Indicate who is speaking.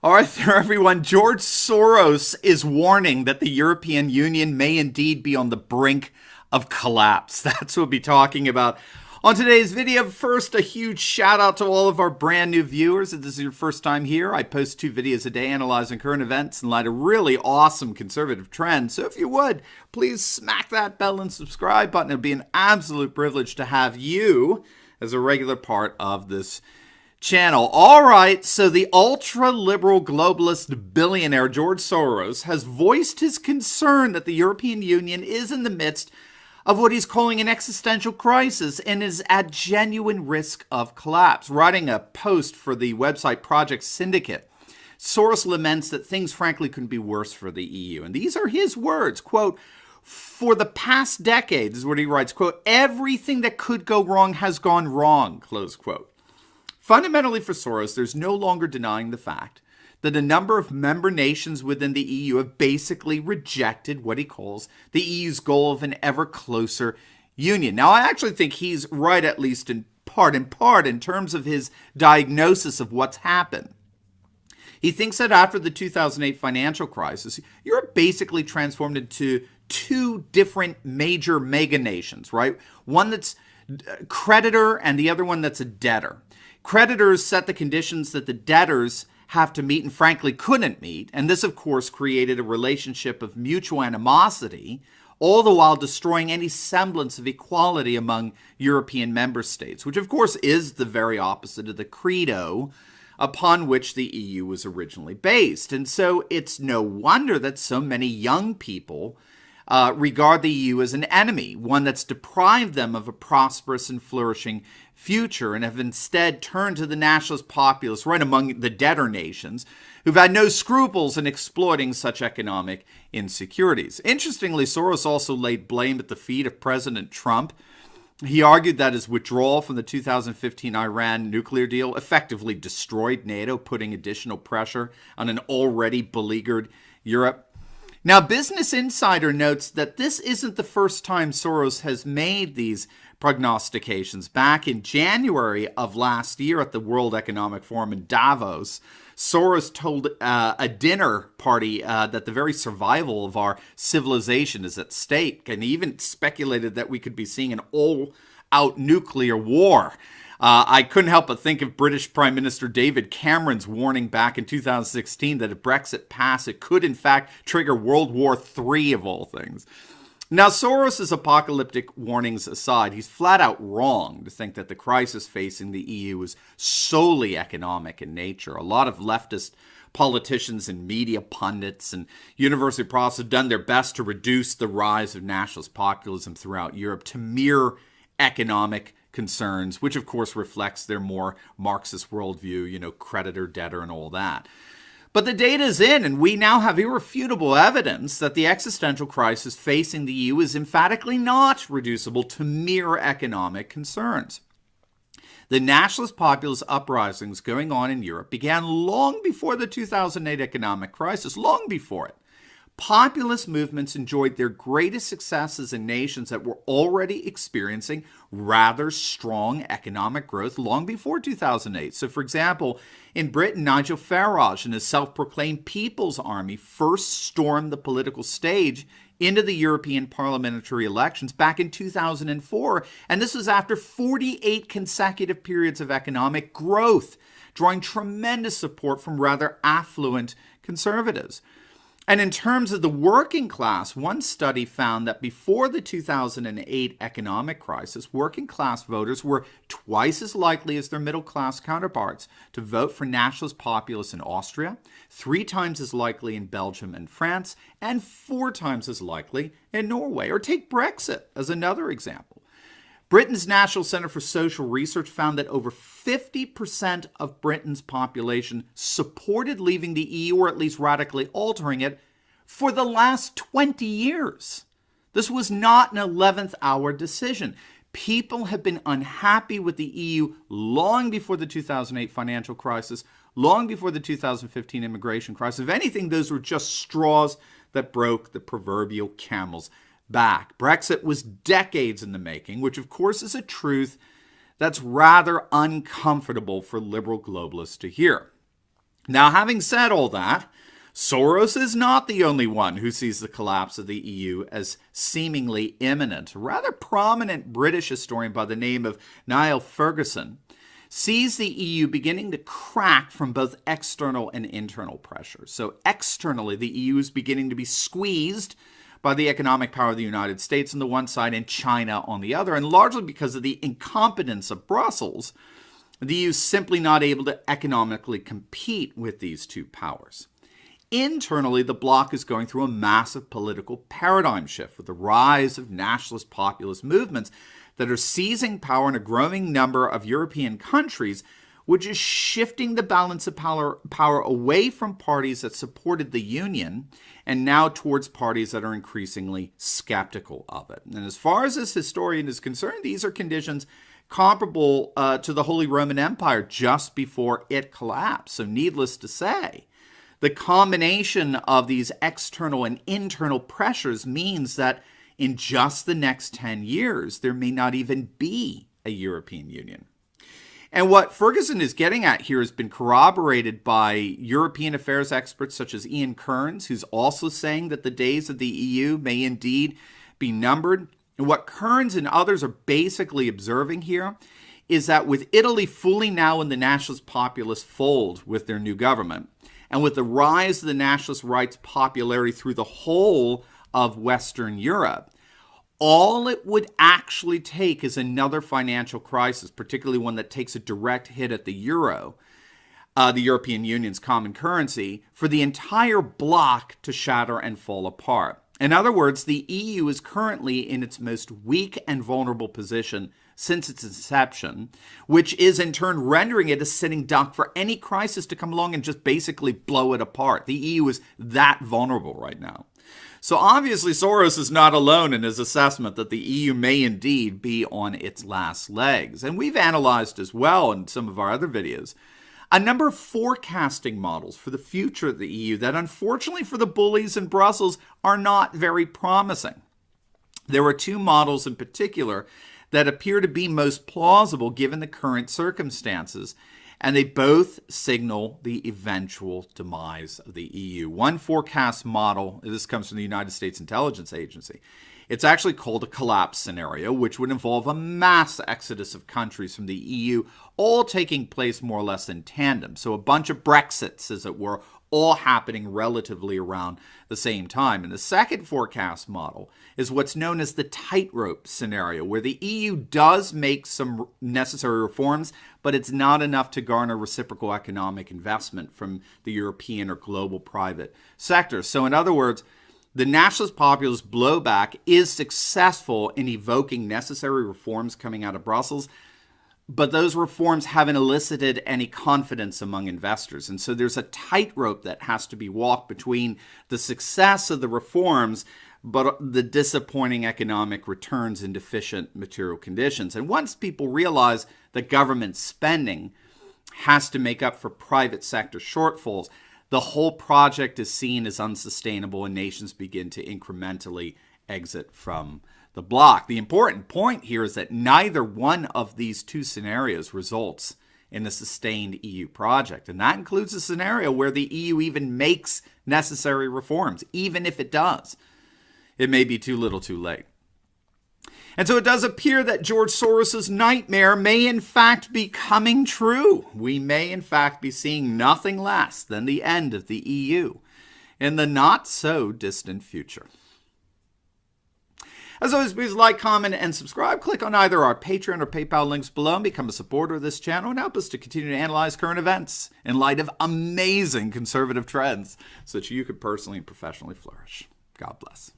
Speaker 1: All right, there, everyone. George Soros is warning that the European Union may indeed be on the brink of collapse. That's what we'll be talking about on today's video. First, a huge shout out to all of our brand new viewers. If this is your first time here, I post 2 videos a day analyzing current events in light of really awesome conservative trends. So if you would, please smack that bell and subscribe button. It'll be an absolute privilege to have you as a regular part of this channel. All right, so the ultra-liberal globalist billionaire George Soros has voiced his concern that the European Union is in the midst of what he's calling an existential crisis and is at genuine risk of collapse. Writing a post for the website Project Syndicate, Soros laments that things frankly couldn't be worse for the EU. And these are his words, quote, "For the past decades," is what he writes, quote, "everything that could go wrong has gone wrong," close quote. Fundamentally for Soros, there's no longer denying the fact that a number of member nations within the EU have basically rejected what he calls the EU's goal of an ever closer union. Now, I actually think he's right, at least in part, in terms of his diagnosis of what's happened. He thinks that after the 2008 financial crisis, Europe basically transformed into 2 different major mega nations, right? One that's a creditor and the other one that's a debtor. Creditors set the conditions that the debtors have to meet and frankly couldn't meet. And this, of course, created a relationship of mutual animosity, all the while destroying any semblance of equality among European member states, which, of course, is the very opposite of the credo upon which the EU was originally based. And so it's no wonder that so many young people regard the EU as an enemy, one that's deprived them of a prosperous and flourishing future, and have instead turned to the nationalist populists right among the debtor nations who've had no scruples in exploiting such economic insecurities. Interestingly, Soros also laid blame at the feet of President Trump. He argued that his withdrawal from the 2015 Iran nuclear deal effectively destroyed NATO, putting additional pressure on an already beleaguered Europe. Now, Business Insider notes that this isn't the first time Soros has made these prognostications. Back in January of last year at the World Economic Forum in Davos, Soros told a dinner party that the very survival of our civilization is at stake, and even speculated that we could be seeing an all-out nuclear war. I couldn't help but think of British Prime Minister David Cameron's warning back in 2016 that if Brexit passed, it could in fact trigger World War III of all things. Now, Soros' apocalyptic warnings aside, he's flat out wrong to think that the crisis facing the EU is solely economic in nature. A lot of leftist politicians and media pundits and university profs have done their best to reduce the rise of nationalist populism throughout Europe to mere economic concerns, which of course reflects their more Marxist worldview, creditor, debtor, and all that. But the data is in, and we now have irrefutable evidence that the existential crisis facing the EU is emphatically not reducible to mere economic concerns. The nationalist populist uprisings going on in Europe began long before the 2008 economic crisis, long before it. Populist movements enjoyed their greatest successes in nations that were already experiencing rather strong economic growth long before 2008. So, for example, in Britain, Nigel Farage and his self-proclaimed People's Army first stormed the political stage into the European parliamentary elections back in 2004. And this was after 48 consecutive periods of economic growth, drawing tremendous support from rather affluent conservatives. And in terms of the working class, one study found that before the 2008 economic crisis, working class voters were twice as likely as their middle class counterparts to vote for nationalist populists in Austria, 3 times as likely in Belgium and France, and 4 times as likely in Norway. Or take Brexit as another example. Britain's National Center for Social Research found that over 50% of Britain's population supported leaving the EU, or at least radically altering it, for the last 20 years. This was not an 11th hour decision. People have been unhappy with the EU long before the 2008 financial crisis, long before the 2015 immigration crisis. If anything, those were just straws that broke the proverbial camel's back. Brexit was decades in the making, which of course is a truth that's rather uncomfortable for liberal globalists to hear. Now, having said all that, Soros is not the only one who sees the collapse of the EU as seemingly imminent. A rather prominent British historian by the name of Niall Ferguson sees the EU beginning to crack from both external and internal pressures. So externally, the EU is beginning to be squeezed by the economic power of the United States on the one side and China on the other, and largely because of the incompetence of Brussels, the EU is simply not able to economically compete with these two powers. Internally, the bloc is going through a massive political paradigm shift with the rise of nationalist populist movements that are seizing power in a growing number of European countries, which is shifting the balance of power away from parties that supported the Union and now towards parties that are increasingly skeptical of it. And as far as this historian is concerned, these are conditions comparable to the Holy Roman Empire just before it collapsed. So needless to say, the combination of these external and internal pressures means that in just the next 10 years, there may not even be a European Union. And what Ferguson is getting at here has been corroborated by European affairs experts such as Ian Kearns, who's also saying that the days of the EU may indeed be numbered. And what Kearns and others are basically observing here is that with Italy fully now in the nationalist populist fold with their new government, and with the rise of the nationalist right's popularity through the whole of Western Europe, all it would actually take is another financial crisis, particularly one that takes a direct hit at the euro, the European Union's common currency, for the entire bloc to shatter and fall apart. In other words, the EU is currently in its most weak and vulnerable position since its inception, which is in turn rendering it a sitting duck for any crisis to come along and just basically blow it apart. The EU is that vulnerable right now. So obviously Soros is not alone in his assessment that the EU may indeed be on its last legs. And we've analyzed as well in some of our other videos a number of forecasting models for the future of the EU that unfortunately for the bullies in Brussels are not very promising. There are two models in particular that appear to be most plausible given the current circumstances, and they both signal the eventual demise of the EU. One forecast model, this comes from the United States Intelligence Agency, it's actually called a collapse scenario, which would involve a mass exodus of countries from the EU, all taking place more or less in tandem. So a bunch of Brexits, as it were, all happening relatively around the same time. And the second forecast model is what's known as the tightrope scenario, where the EU does make some necessary reforms, but it's not enough to garner reciprocal economic investment from the European or global private sector. So in other words, the nationalist populist blowback is successful in evoking necessary reforms coming out of Brussels, but those reforms haven't elicited any confidence among investors. And so there's a tightrope that has to be walked between the success of the reforms, but the disappointing economic returns in deficient material conditions. And once people realize that government spending has to make up for private sector shortfalls, the whole project is seen as unsustainable and nations begin to incrementally exit from the bloc. The important point here is that neither one of these two scenarios results in a sustained EU project. And that includes a scenario where the EU even makes necessary reforms. Even if it does, it may be too little too late. And so it does appear that George Soros's nightmare may in fact be coming true. We may in fact be seeing nothing less than the end of the EU in the not so distant future. As always, please like, comment, and subscribe. Click on either our Patreon or PayPal links below and become a supporter of this channel and help us to continue to analyze current events in light of amazing conservative trends so that you could personally and professionally flourish. God bless.